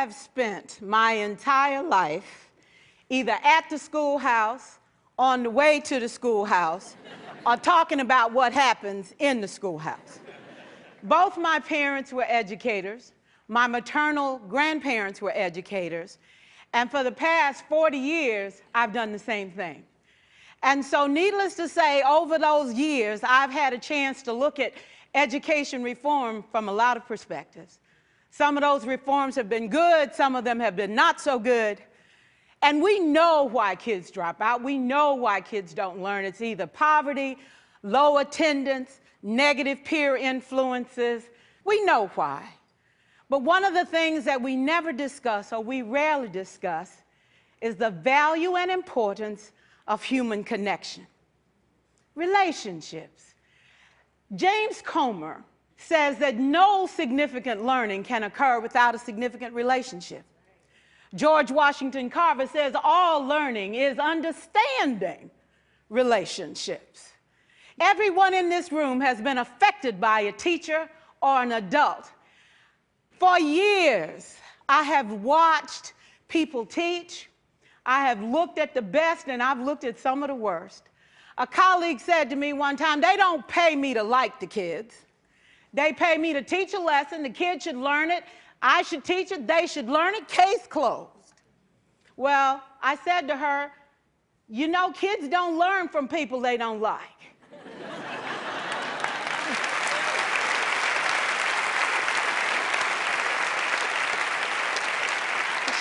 have spent my entire life either at the schoolhouse, on the way to the schoolhouse, or talking about what happens in the schoolhouse. Both my parents were educators. My maternal grandparents were educators. And for the past 40 years, I've done the same thing. And so needless to say, over those years, I've had a chance to look at education reform from a lot of perspectives. Some of those reforms have been good, some of them have been not so good. And we know why kids drop out. We know why kids don't learn. It's either poverty, low attendance, negative peer influences. We know why. But one of the things that we never discuss, or we rarely discuss, is the value and importance of human connection. Relationships. James Comer says that no significant learning can occur without a significant relationship. George Washington Carver says all learning is understanding relationships. Everyone in this room has been affected by a teacher or an adult. For years, I have watched people teach. I have looked at the best and I've looked at some of the worst. A colleague said to me one time, they don't pay me to like the kids. They pay me to teach a lesson. The kids should learn it. I should teach it. They should learn it. Case closed. Well, I said to her, you know, kids don't learn from people they don't like.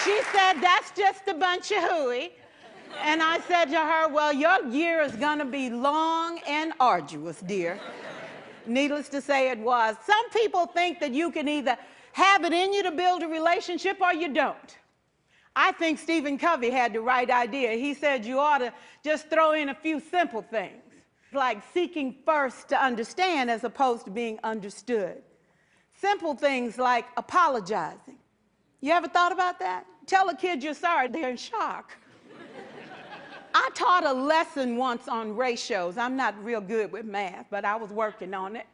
She said, that's just a bunch of hooey. And I said to her, well, your year is going to be long and arduous, dear. Needless to say, it was. Some people think that you can either have it in you to build a relationship or you don't. I think Stephen Covey had the right idea. He said you ought to just throw in a few simple things, like seeking first to understand as opposed to being understood. Simple things like apologizing. You ever thought about that? Tell a kid you're sorry, they're in shock. I taught a lesson once on ratios. I'm not real good with math, but I was working on it.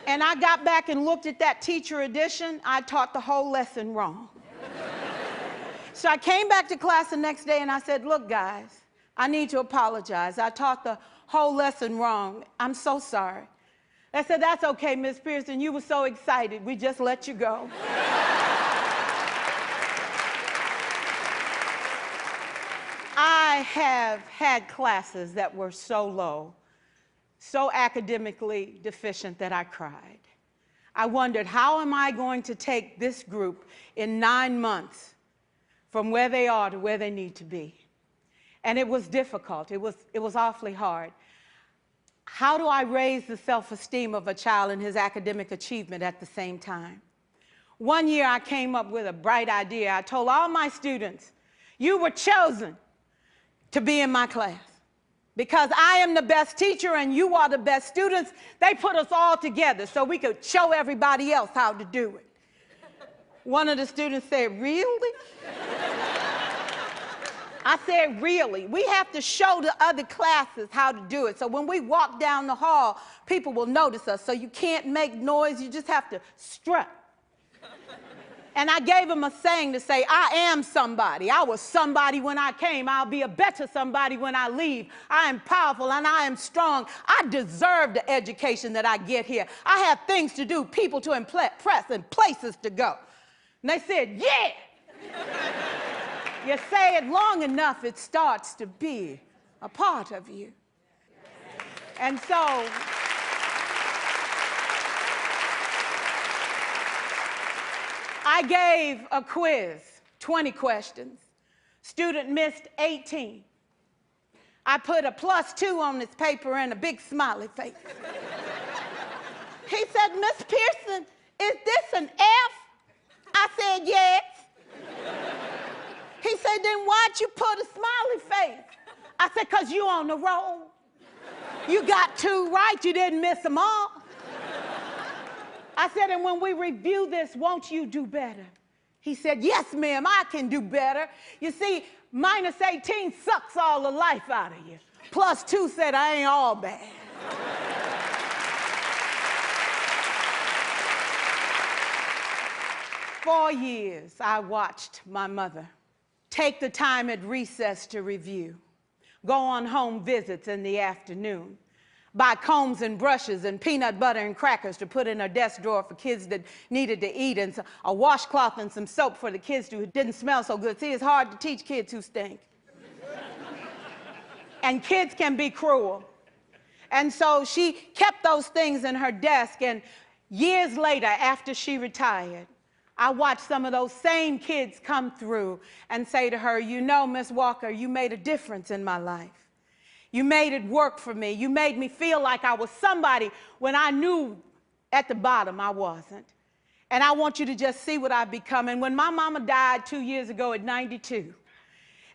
And I got back and looked at that teacher edition. I taught the whole lesson wrong. So I came back to class the next day and I said, look, guys, I need to apologize. I taught the whole lesson wrong. I'm so sorry. They said, that's okay, Miss Pierson. You were so excited. We just let you go. I have had classes that were so low, so academically deficient that I cried. I wondered, how am I going to take this group in 9 months from where they are to where they need to be? And it was difficult. It was awfully hard. How do I raise the self-esteem of a child and his academic achievement at the same time? One year I came up with a bright idea. I told all my students, you were chosen to be in my class because I am the best teacher and you are the best students. They put us all together so we could show everybody else how to do it. One of the students said, really? I said, really? We have to show the other classes how to do it. So when we walk down the hall, people will notice us. So you can't make noise, you just have to strut. And I gave him a saying to say, I am somebody. I was somebody when I came. I'll be a better somebody when I leave. I am powerful and I am strong. I deserve the education that I get here. I have things to do, people to impress, and places to go. And they said, yeah. You say it long enough, it starts to be a part of you. And so, I gave a quiz, 20 questions. Student missed 18. I put a +2 on his paper and a big smiley face. He said, Miss Pierson, is this an F? I said, yes. He said, then why'd you put a smiley face? I said, because you on the roll. You got 2 right, you didn't miss them all. I said, and when we review this, won't you do better? He said, yes, ma'am, I can do better. You see, -18 sucks all the life out of you. +2 said, I ain't all bad. 4 years, I watched my mother take the time at recess to review, go on home visits in the afternoon, buy combs and brushes and peanut butter and crackers to put in her desk drawer for kids that needed to eat, and a washcloth and some soap for the kids who didn't smell so good. See, it's hard to teach kids who stink. And kids can be cruel. And so she kept those things in her desk, and years later, after she retired, I watched some of those same kids come through and say to her, you know, Miss Walker, you made a difference in my life. You made it work for me. You made me feel like I was somebody when I knew at the bottom I wasn't. And I want you to just see what I've become. And when my mama died 2 years ago at 92,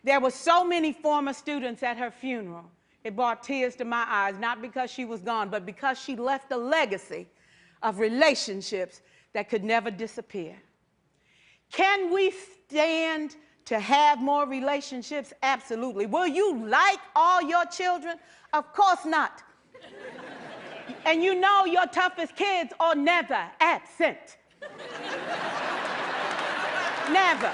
there were so many former students at her funeral. It brought tears to my eyes, not because she was gone, but because she left a legacy of relationships that could never disappear. Can we stand to have more relationships? Absolutely. Will you like all your children? Of course not. And you know your toughest kids are never absent. Never.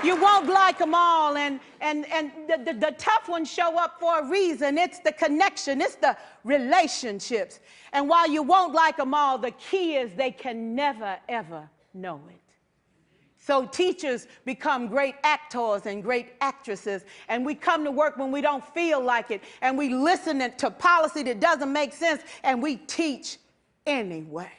You won't like them all, and the tough ones show up for a reason. It's the connection, it's the relationships. And while you won't like them all, the key is they can never, ever know it. So teachers become great actors and great actresses, and we come to work when we don't feel like it, and we listen to policy that doesn't make sense, and we teach anyway.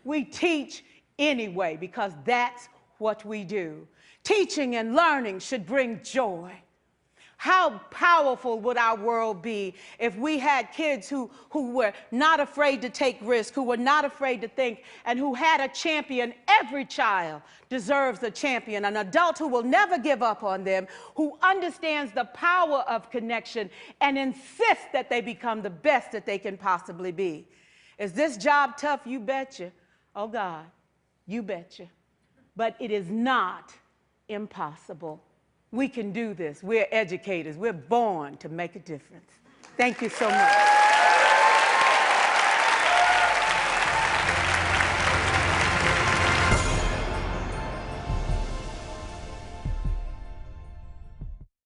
We teach anyway because that's what we do. Teaching and learning should bring joy. How powerful would our world be if we had kids who were not afraid to take risks, who were not afraid to think, and who had a champion? Every child deserves a champion, an adult who will never give up on them, who understands the power of connection and insists that they become the best that they can possibly be. Is this job tough? You betcha. Oh God, you betcha. But it is not impossible. We can do this. We're educators. We're born to make a difference. Thank you so much.